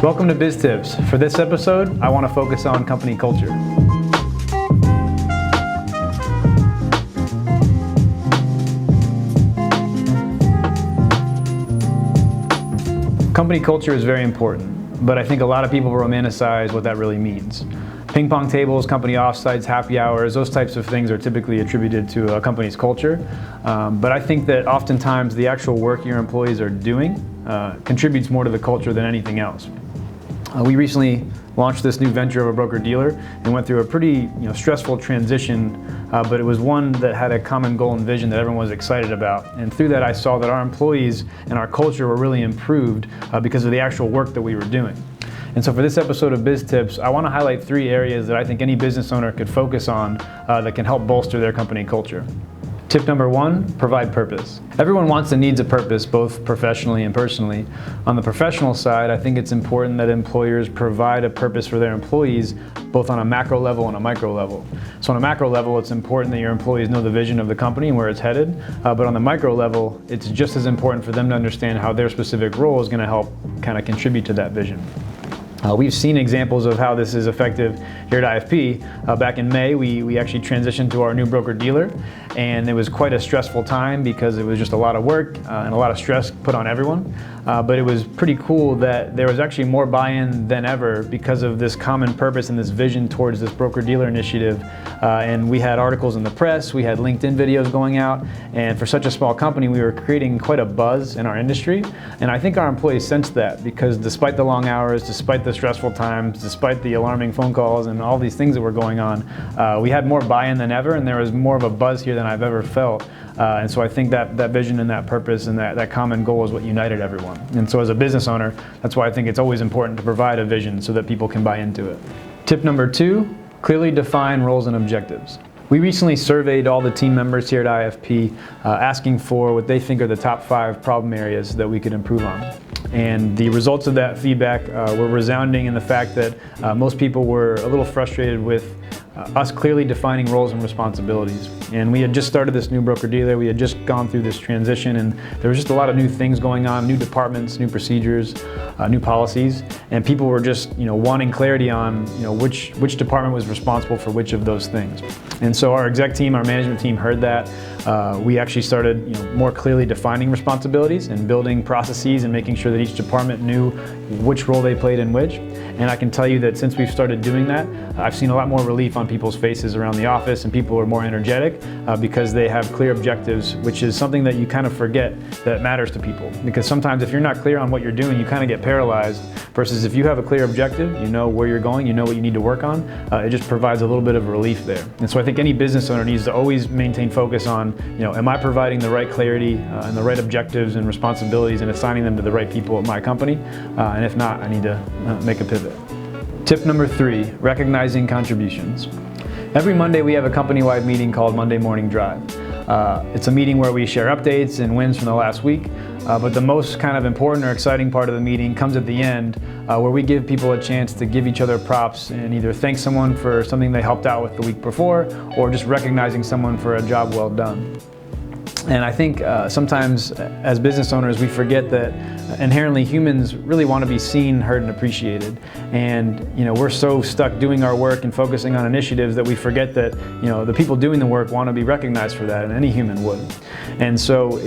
Welcome to Biz Tips. For this episode, I want to focus on company culture. Company culture is very important, but I think a lot of people romanticize what that really means. Ping pong tables, company offsites, happy hours, those types of things are typically attributed to a company's culture. But I think that oftentimes the actual work your employees are doing contributes more to the culture than anything else. We recently launched this new venture of a broker-dealer and went through a pretty stressful transition, but it was one that had a common goal and vision that everyone was excited about. And through that I saw that our employees and our culture were really improved because of the actual work that we were doing. And so for this episode of Biz Tips, I want to highlight 3 areas that I think any business owner could focus on that can help bolster their company culture. Tip number 1, provide purpose. Everyone wants and needs a purpose, both professionally and personally. On the professional side, I think it's important that employers provide a purpose for their employees, both on a macro level and a micro level. So on a macro level, it's important that your employees know the vision of the company and where it's headed. But on the micro level, it's just as important for them to understand how their specific role is going to help kind of contribute to that vision. We've seen examples of how this is effective here at IFP. Back in May, we actually transitioned to our new broker-dealer, and it was quite a stressful time because it was just a lot of work and a lot of stress put on everyone. But it was pretty cool that there was actually more buy-in than ever because of this common purpose and this vision towards this broker-dealer initiative. And we had articles in the press, we had LinkedIn videos going out, and for such a small company, we were creating quite a buzz in our industry. And I think our employees sensed that because despite the long hours, despite the stressful times, despite the alarming phone calls and all these things that were going on, we had more buy-in than ever, and there was more of a buzz here than I've ever felt. And so I think that vision and that purpose and that common goal is what united everyone. And so as a business owner, that's why I think it's always important to provide a vision so that people can buy into it. Tip number 2, clearly define roles and objectives. We recently surveyed all the team members here at IFP asking for what they think are the top 5 problem areas that we could improve on. And the results of that feedback were resounding in the fact that most people were a little frustrated with us clearly defining roles and responsibilities. And we had just started this new broker-dealer, we had just gone through this transition, and there was just a lot of new things going on, new departments, new procedures, new policies, and people were just wanting clarity on which department was responsible for which of those things. And so our exec team, our management team heard that. We actually started more clearly defining responsibilities and building processes and making sure that each department knew which role they played in which. And I can tell you that since we've started doing that, I've seen a lot more relief on people's faces around the office, and people are more energetic because they have clear objectives, which is something that you kind of forget that matters to people. Because sometimes if you're not clear on what you're doing, you kind of get paralyzed, versus if you have a clear objective, you know where you're going, you know what you need to work on, it just provides a little bit of relief there. And so I think any business owner needs to always maintain focus on, am I providing the right clarity and the right objectives and responsibilities and assigning them to the right people at my company? And if not, I need to make a pivot. Tip number 3, recognizing contributions. Every Monday we have a company-wide meeting called Monday Morning Drive. It's a meeting where we share updates and wins from the last week, but the most kind of important or exciting part of the meeting comes at the end, where we give people a chance to give each other props and either thank someone for something they helped out with the week before, or just recognizing someone for a job well done. And I think sometimes as business owners, we forget that inherently humans really want to be seen, heard, and appreciated. And we're so stuck doing our work and focusing on initiatives that we forget that the people doing the work want to be recognized for that, and any human would. And so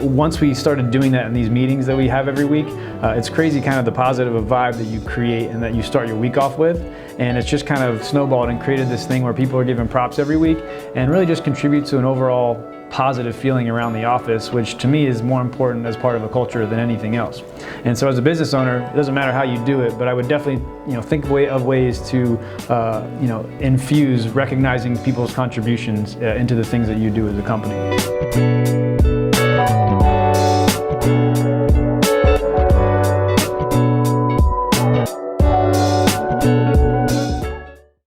once we started doing that in these meetings that we have every week, it's crazy kind of the positive vibe that you create and that you start your week off with. And it's just kind of snowballed and created this thing where people are given props every week and really just contribute to an overall positive feeling around the office, which to me is more important as part of a culture than anything else. And so as a business owner, it doesn't matter how you do it, but I would definitely think of ways to infuse recognizing people's contributions into the things that you do as a company.